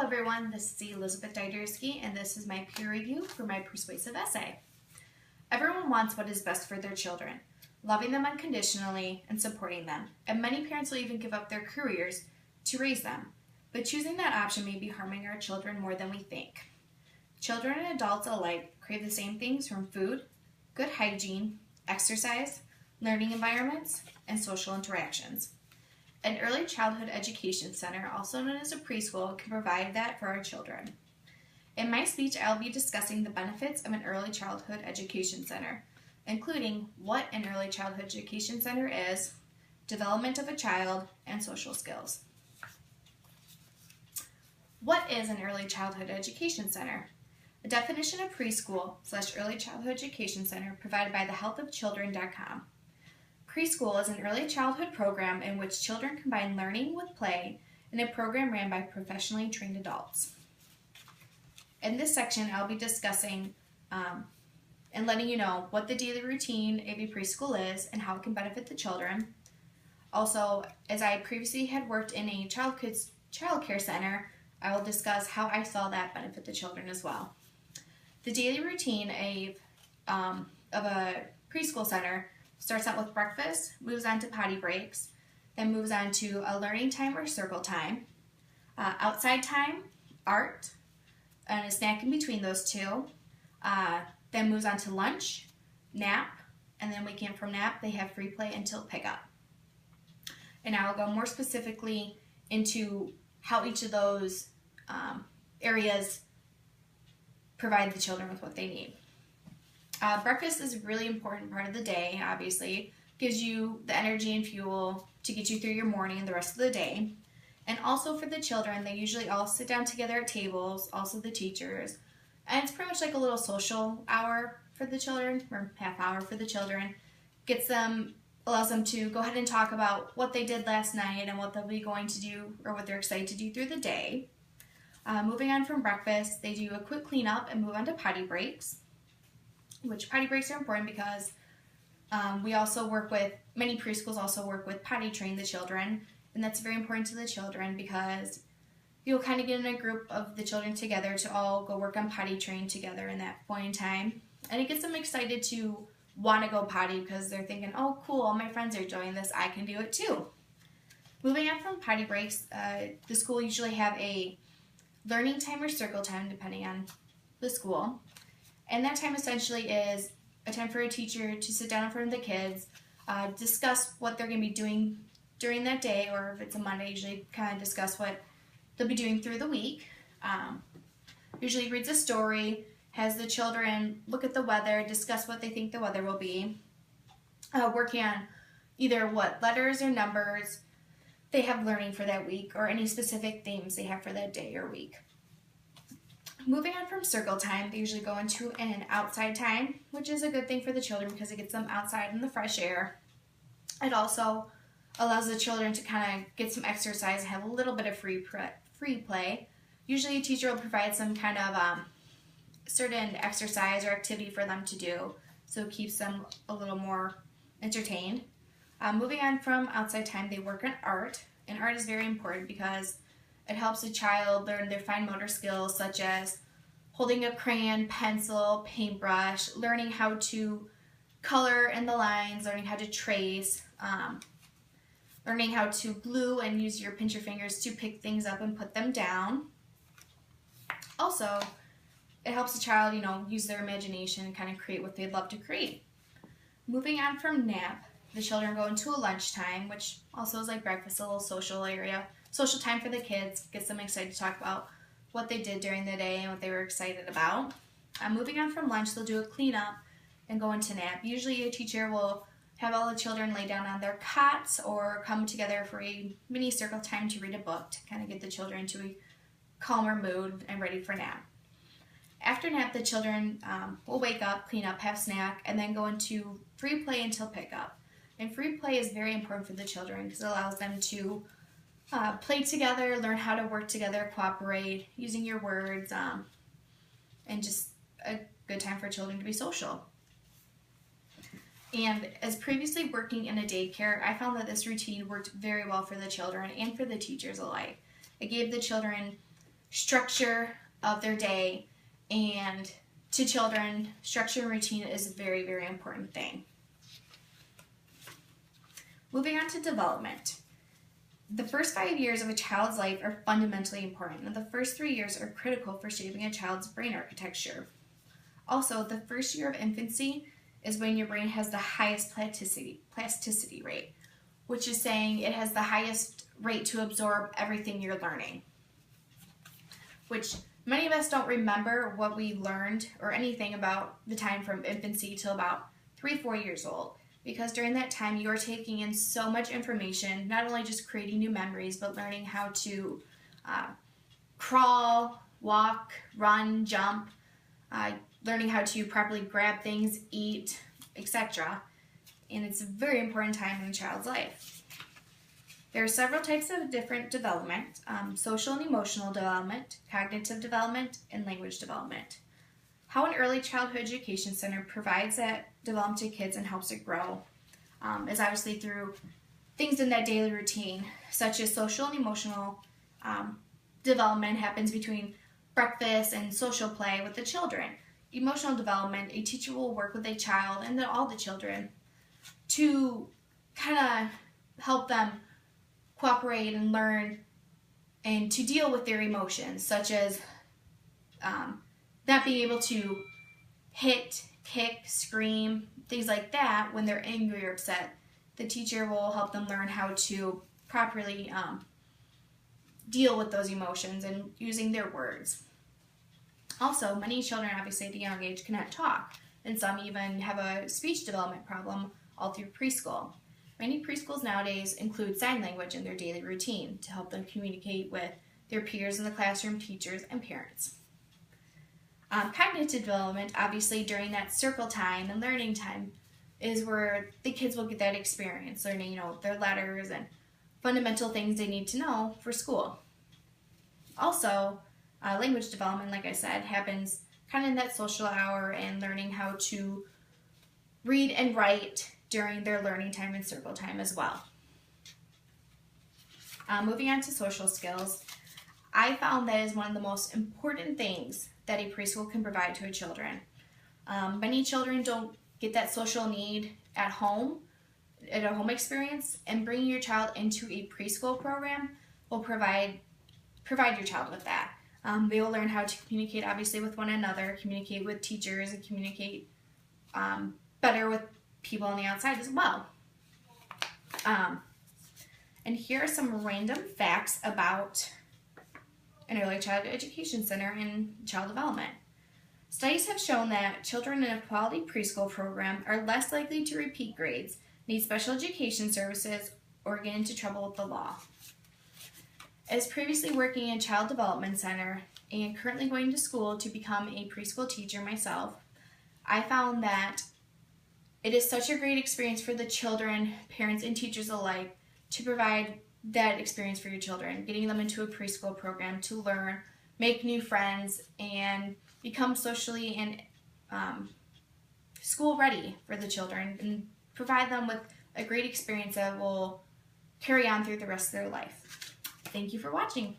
everyone, this is Elizabeth Didersky, and this is my peer review for my persuasive essay. Everyone wants what is best for their children, loving them unconditionally and supporting them, and many parents will even give up their careers to raise them. But choosing that option may be harming our children more than we think. Children and adults alike crave the same things from food, good hygiene, exercise, learning environments, and social interactions. An early childhood education center, also known as a preschool, can provide that for our children. In my speech, I'll be discussing the benefits of an early childhood education center, including what an early childhood education center is, development of a child, and social skills. What is an early childhood education center? A definition of preschool/early childhood education center provided by thehealthofchildren.com. Preschool is an early childhood program in which children combine learning with play in a program ran by professionally trained adults. In this section, I'll be discussing and letting you know what the daily routine of a preschool is and how it can benefit the children. Also, as I previously had worked in a child care center, I will discuss how I saw that benefit the children as well. The daily routine of a preschool center starts out with breakfast, moves on to potty breaks, then moves on to a learning time or circle time, outside time, art, and a snack in between those two, then moves on to lunch, nap, and then waking up from nap, they have free play until pickup. And I will go more specifically into how each of those areas provide the children with what they need. Breakfast is a really important part of the day, obviously. Gives you the energy and fuel to get you through your morning and the rest of the day. And also for the children, they usually all sit down together at tables, also the teachers. And it's pretty much like a little social hour for the children, or half hour for the children. Allows them to go ahead and talk about what they did last night and what they'll be going to do or what they're excited to do through the day. Moving on from breakfast, they do a quick cleanup and move on to potty breaks. Which potty breaks are important because many preschools also work with potty train the children, and that's very important to the children because you'll kind of get in a group of the children together to all go work on potty train together in that point in time, and it gets them excited to want to go potty because they're thinking, oh cool, all my friends are doing this, I can do it too. Moving on from potty breaks, the school usually have a learning time or circle time depending on the school. And that time essentially is a time for a teacher to sit down in front of the kids, discuss what they're going to be doing during that day, or if it's a Monday, usually kind of discuss what they'll be doing through the week. Usually reads a story, has the children look at the weather, discuss what they think the weather will be, working on either what letters or numbers they have learning for that week, or any specific themes they have for that day or week. Moving on from circle time, they usually go into an outside time, which is a good thing for the children because it gets them outside in the fresh air. It also allows the children to kind of get some exercise and have a little bit of free play. Usually a teacher will provide some kind of certain exercise or activity for them to do, so it keeps them a little more entertained. Moving on from outside time, they work on art, and art is very important because it helps a child learn their fine motor skills such as holding a crayon, pencil, paintbrush, learning how to color in the lines, learning how to trace, learning how to glue and use your pincher fingers to pick things up and put them down. Also, it helps the child, use their imagination and kind of create what they'd love to create. Moving on from nap, the children go into a lunchtime, which also is like breakfast, a little social time for the kids, gets them excited to talk about what they did during the day and what they were excited about. Moving on from lunch, they'll do a cleanup and go into nap. Usually a teacher will have all the children lay down on their cots or come together for a mini circle time to read a book to kind of get the children into a calmer mood and ready for nap. After nap, the children will wake up, clean up, have snack, and then go into free play until pickup. And free play is very important for the children because it allows them to play together, learn how to work together, cooperate, using your words, and just a good time for children to be social. And as previously working in a daycare, I found that this routine worked very well for the children and for the teachers alike. It gave the children structure of their day, and to children, structure and routine is a very, very important thing. Moving on to development. The first 5 years of a child's life are fundamentally important, and the first 3 years are critical for shaping a child's brain architecture. Also, the first year of infancy is when your brain has the highest plasticity rate, which is saying it has the highest rate to absorb everything you're learning, which many of us don't remember what we learned or anything about the time from infancy till about 3-4 years old, because during that time you are taking in so much information, not only just creating new memories, but learning how to crawl, walk, run, jump, learning how to properly grab things, eat, etc. And it's a very important time in a child's life. There are several types of different development: social and emotional development, cognitive development, and language development. How an early childhood education center provides that development to kids and helps it grow is obviously through things in that daily routine, such as social and emotional development happens between breakfast and social play with the children. Emotional development, a teacher will work with a child and then all the children to kind of help them cooperate and learn and to deal with their emotions, such as not being able to hit, kick, scream, things like that when they're angry or upset. The teacher will help them learn how to properly deal with those emotions and using their words. Also, many children, obviously at a young age, cannot talk, and some even have a speech development problem all through preschool. Many preschools nowadays include sign language in their daily routine to help them communicate with their peers in the classroom, teachers, and parents. Cognitive development, obviously during that circle time and learning time, is where the kids will get that experience, learning, their letters and fundamental things they need to know for school. Also, language development, like I said, happens kind of in that social hour and learning how to read and write during their learning time and circle time as well. Moving on to social skills, I found that is one of the most important things that a preschool can provide to a children. Many children don't get that social need at home, at a home experience, and bringing your child into a preschool program will provide your child with that. They will learn how to communicate, obviously, with one another, communicate with teachers, and communicate better with people on the outside as well. And here are some random facts about an early childhood education center and child development. Studies have shown that children in a quality preschool program are less likely to repeat grades, need special education services, or get into trouble with the law. As previously working in a child development center and currently going to school to become a preschool teacher myself, I found that it is such a great experience for the children, parents, and teachers alike to provide that experience for your children, getting them into a preschool program to learn, make new friends, and become socially and school ready for the children and provide them with a great experience that will carry on through the rest of their life. Thank you for watching.